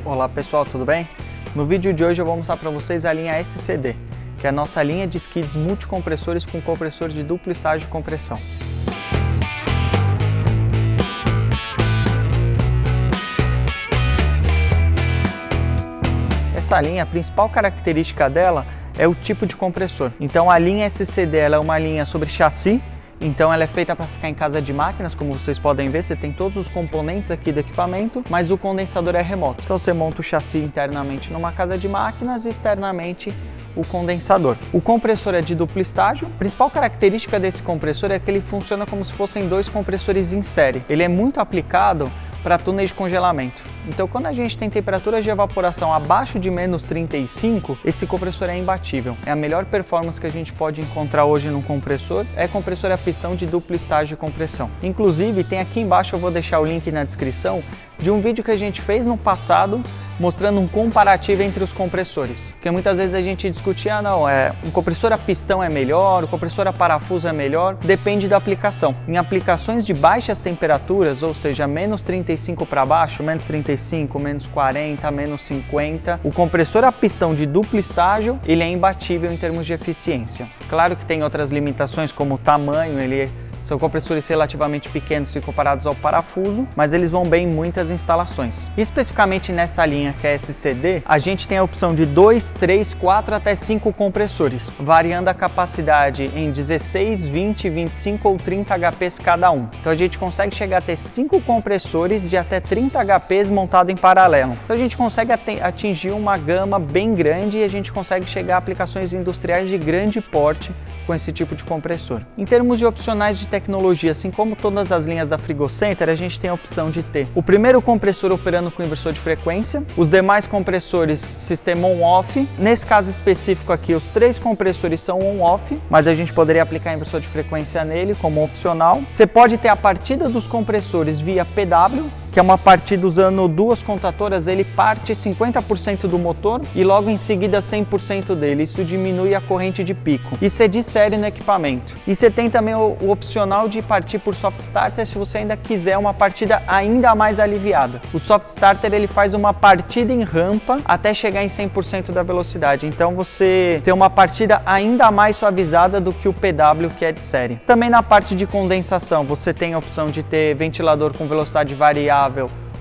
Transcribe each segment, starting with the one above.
Olá pessoal, tudo bem? No vídeo de hoje eu vou mostrar para vocês a linha SCD, que é a nossa linha de skids multicompressores com compressor de duplo estágio de compressão. Essa linha, a principal característica dela é o tipo de compressor. Então a linha SCD ela é uma linha sobre chassi. Então ela é feita para ficar em casa de máquinas, como vocês podem ver, você tem todos os componentes aqui do equipamento, mas o condensador é remoto. Então você monta o chassi internamente numa casa de máquinas e externamente o condensador. O compressor é de duplo estágio. A principal característica desse compressor é que ele funciona como se fossem dois compressores em série. Ele é muito aplicado para túneis de congelamento. Então quando a gente tem temperaturas de evaporação abaixo de menos 35, esse compressor é imbatível. É a melhor performance que a gente pode encontrar hoje num compressor, é compressor a pistão de duplo estágio de compressão. Inclusive tem aqui embaixo, eu vou deixar o link na descrição, de um vídeo que a gente fez no passado, mostrando um comparativo entre os compressores. Porque muitas vezes a gente discute, um compressor a pistão é melhor, o compressor a parafuso é melhor, depende da aplicação. Em aplicações de baixas temperaturas, ou seja, menos 35 para baixo, menos 35, menos 40, menos 50, o compressor a pistão de duplo estágio, ele é imbatível em termos de eficiência. Claro que tem outras limitações, como o tamanho, são compressores relativamente pequenos se comparados ao parafuso, mas eles vão bem em muitas instalações. Especificamente nessa linha que é SCD, a gente tem a opção de 2, 3, 4 até 5 compressores, variando a capacidade em 16, 20, 25 ou 30 HPs cada um. Então a gente consegue chegar a ter 5 compressores de até 30 HPs montados em paralelo. Então a gente consegue atingir uma gama bem grande e a gente consegue chegar a aplicações industriais de grande porte com esse tipo de compressor. Em termos de opcionais de tecnologia, assim como todas as linhas da Frigocenter, a gente tem a opção de ter o primeiro compressor operando com inversor de frequência, os demais compressores sistema on-off. Nesse caso específico aqui, os 3 compressores são on-off, mas a gente poderia aplicar inversor de frequência nele como opcional. Você pode ter a partida dos compressores via PW, que é uma partida usando 2 contatoras, ele parte 50% do motor e logo em seguida 100% dele. Isso diminui a corrente de pico. Isso é de série no equipamento. E você tem também o opcional de partir por soft starter se você ainda quiser uma partida ainda mais aliviada. O soft starter ele faz uma partida em rampa até chegar em 100% da velocidade. Então você tem uma partida ainda mais suavizada do que o PW, que é de série. Também na parte de condensação, você tem a opção de ter ventilador com velocidade variável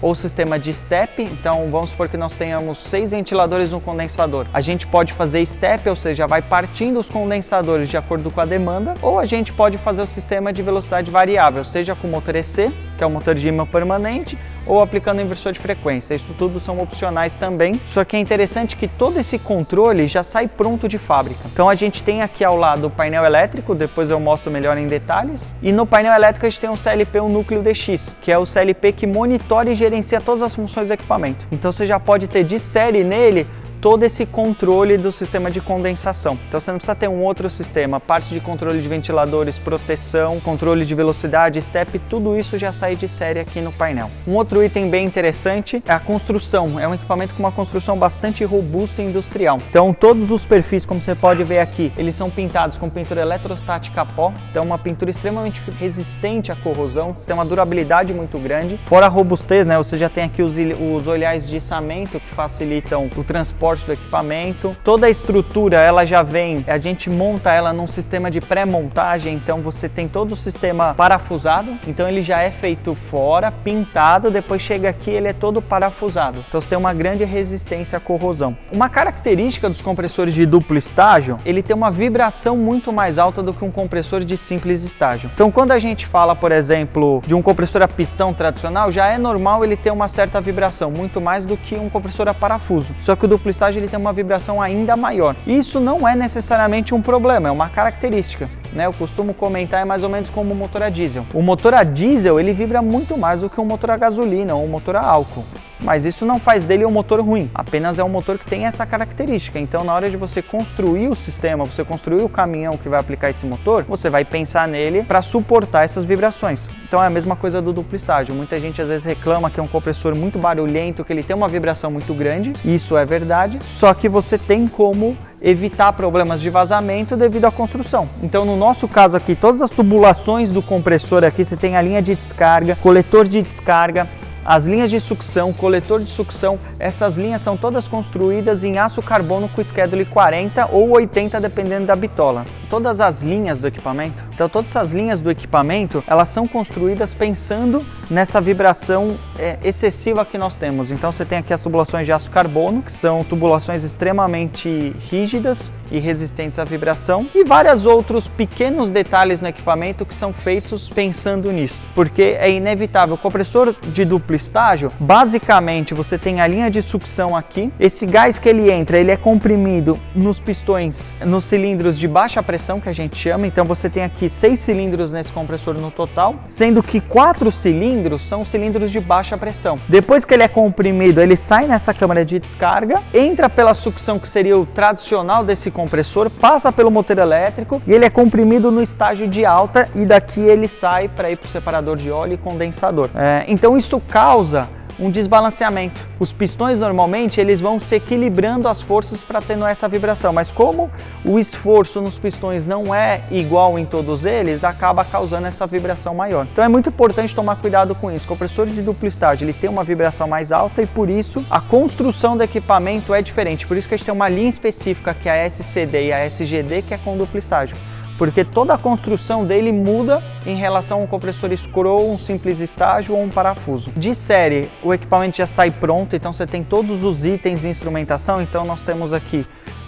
ou sistema de step. Então vamos supor que nós tenhamos 6 ventiladores no condensador. A gente pode fazer step, ou seja, vai partindo os condensadores de acordo com a demanda, ou a gente pode fazer o sistema de velocidade variável, seja com motor EC, que é o motor de ímã permanente, ou aplicando inversor de frequência. Isso tudo são opcionais também, só que é interessante que todo esse controle já sai pronto de fábrica. Então a gente tem aqui ao lado o painel elétrico, depois eu mostro melhor em detalhes, e no painel elétrico a gente tem um CLP, um núcleo DX, que é o CLP que monitora e gerencia todas as funções do equipamento. Então você já pode ter de série nele todo esse controle do sistema de condensação. Então você não precisa ter um outro sistema, parte de controle de ventiladores, proteção, controle de velocidade, step, tudo isso já sai de série aqui no painel. Um outro item bem interessante é a construção. É um equipamento com uma construção bastante robusta e industrial. Então todos os perfis, como você pode ver aqui, eles são pintados com pintura eletrostática pó, então uma pintura extremamente resistente à corrosão, tem uma durabilidade muito grande. Fora a robustez, você já tem aqui os olhares de içamento que facilitam o transporte do equipamento. Toda a estrutura ela já vem, a gente monta ela num sistema de pré-montagem, então você tem todo o sistema parafusado, então ele já é feito fora, pintado, depois chega aqui ele é todo parafusado. Então você tem uma grande resistência à corrosão. Uma característica dos compressores de duplo estágio, ele tem uma vibração muito mais alta do que um compressor de simples estágio. Então quando a gente fala, por exemplo, de um compressor a pistão tradicional, já é normal ele ter uma certa vibração, muito mais do que um compressor a parafuso. Só que o duplo estágio ele tem uma vibração ainda maior. Isso não é necessariamente um problema, é uma característica. Eu costumo comentar, é mais ou menos como o motor a diesel. O motor a diesel ele vibra muito mais do que um motor a gasolina ou um motor a álcool. Mas isso não faz dele um motor ruim, apenas é um motor que tem essa característica. Então na hora de você construir o sistema, você construir o caminhão que vai aplicar esse motor, você vai pensar nele para suportar essas vibrações. Então é a mesma coisa do duplo estágio. Muita gente às vezes reclama que é um compressor muito barulhento, que ele tem uma vibração muito grande, isso é verdade, só que você tem como evitar problemas de vazamento devido à construção. Então no nosso caso aqui, todas as tubulações do compressor aqui, você tem a linha de descarga, coletor de descarga, As linhas de sucção, coletor de sucção, essas linhas são todas construídas em aço carbono com Schedule 40 ou 80, dependendo da bitola. Todas as linhas do equipamento, então todas essas linhas do equipamento, elas são construídas pensando nessa vibração excessiva que nós temos. Então você tem aqui as tubulações de aço carbono, que são tubulações extremamente rígidas e resistentes à vibração, e vários outros pequenos detalhes no equipamento que são feitos pensando nisso, porque é inevitável. O compressor de duplo estágio, basicamente você tem a linha de sucção aqui, esse gás que ele entra, ele é comprimido nos pistões, nos cilindros de baixa pressão, que a gente chama. Então você tem aqui 6 cilindros nesse compressor no total, sendo que 4 cilindros são cilindros de baixa pressão. Depois que ele é comprimido, ele sai nessa câmara de descarga, entra pela sucção, que seria o tradicional desse compressor, passa pelo motor elétrico e ele é comprimido no estágio de alta, e daqui ele sai para ir para o separador de óleo e condensador. Então isso causa um desbalanceamento. Os pistões normalmente eles vão se equilibrando as forças para tendo essa vibração, mas como o esforço nos pistões não é igual em todos eles, acaba causando essa vibração maior. Então é muito importante tomar cuidado com isso. O compressor de duplo estágio ele tem uma vibração mais alta e por isso a construção do equipamento é diferente. Por isso que a gente tem uma linha específica que é a SCD e a SGD, que é com duplo estágio, porque toda a construção dele muda em relação a um compressor scroll, um simples estágio ou um parafuso. De série, o equipamento já sai pronto, então você tem todos os itens de instrumentação. Então nós temos aqui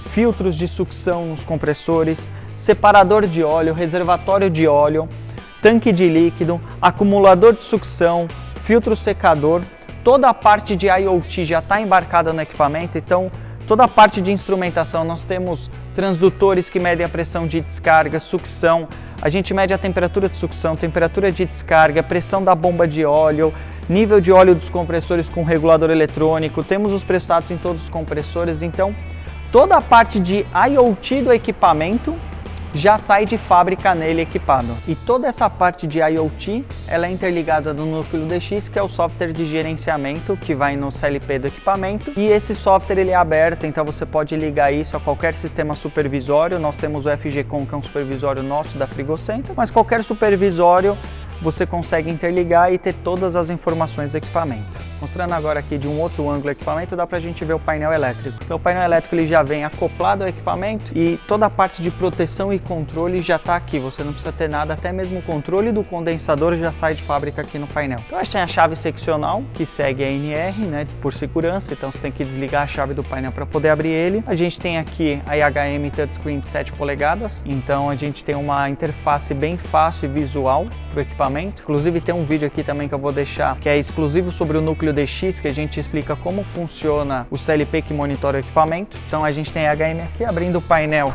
filtros de sucção nos compressores, separador de óleo, reservatório de óleo, tanque de líquido, acumulador de sucção, filtro secador. Toda a parte de IoT já está embarcada no equipamento, então toda a parte de instrumentação, nós temos transdutores que medem a pressão de descarga, sucção, a gente mede a temperatura de sucção, temperatura de descarga, pressão da bomba de óleo, nível de óleo dos compressores com regulador eletrônico, temos os pressustados em todos os compressores. Então toda a parte de IoT do equipamento já sai de fábrica nele equipado. E toda essa parte de IoT, ela é interligada no núcleo DX, que é o software de gerenciamento que vai no CLP do equipamento. E esse software ele é aberto, então você pode ligar isso a qualquer sistema supervisório. Nós temos o FGCOM, que é um supervisório nosso da Frigocenter, mas qualquer supervisório você consegue interligar e ter todas as informações do equipamento. Mostrando agora aqui de um outro ângulo do equipamento, dá pra gente ver o painel elétrico. Então o painel elétrico ele já vem acoplado ao equipamento e toda a parte de proteção e controle já está aqui. Você não precisa ter nada, até mesmo o controle do condensador já sai de fábrica aqui no painel. Então a gente tem a chave seccional que segue a NR, né, por segurança, então você tem que desligar a chave do painel para poder abrir ele. A gente tem aqui a IHM Touchscreen de 7 polegadas, então a gente tem uma interface bem fácil e visual para o equipamento. Inclusive tem um vídeo aqui também que eu vou deixar, que é exclusivo sobre o núcleo DX, que a gente explica como funciona o CLP que monitora o equipamento. Então a gente tem a HM aqui, abrindo o painel.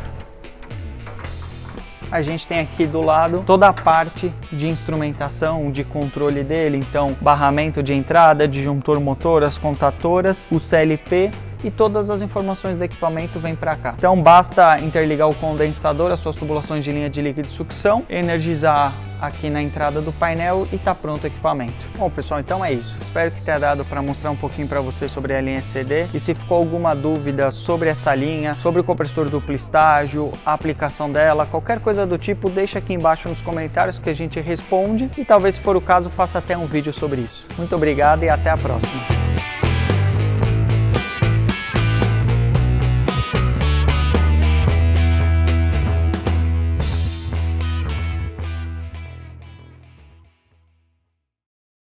A gente tem aqui do lado toda a parte de instrumentação, de controle dele, então barramento de entrada, disjuntor motor, as contatoras, o CLP e todas as informações do equipamento vêm para cá. Então basta interligar o condensador, as suas tubulações de linha de líquido de sucção, energizar aqui na entrada do painel e está pronto o equipamento. Bom pessoal, então é isso. Espero que tenha dado para mostrar um pouquinho para você sobre a linha SCD, e se ficou alguma dúvida sobre essa linha, sobre o compressor duplo estágio, a aplicação dela, qualquer coisa do tipo, deixa aqui embaixo nos comentários que a gente responde e talvez se for o caso faça até um vídeo sobre isso. Muito obrigado e até a próxima.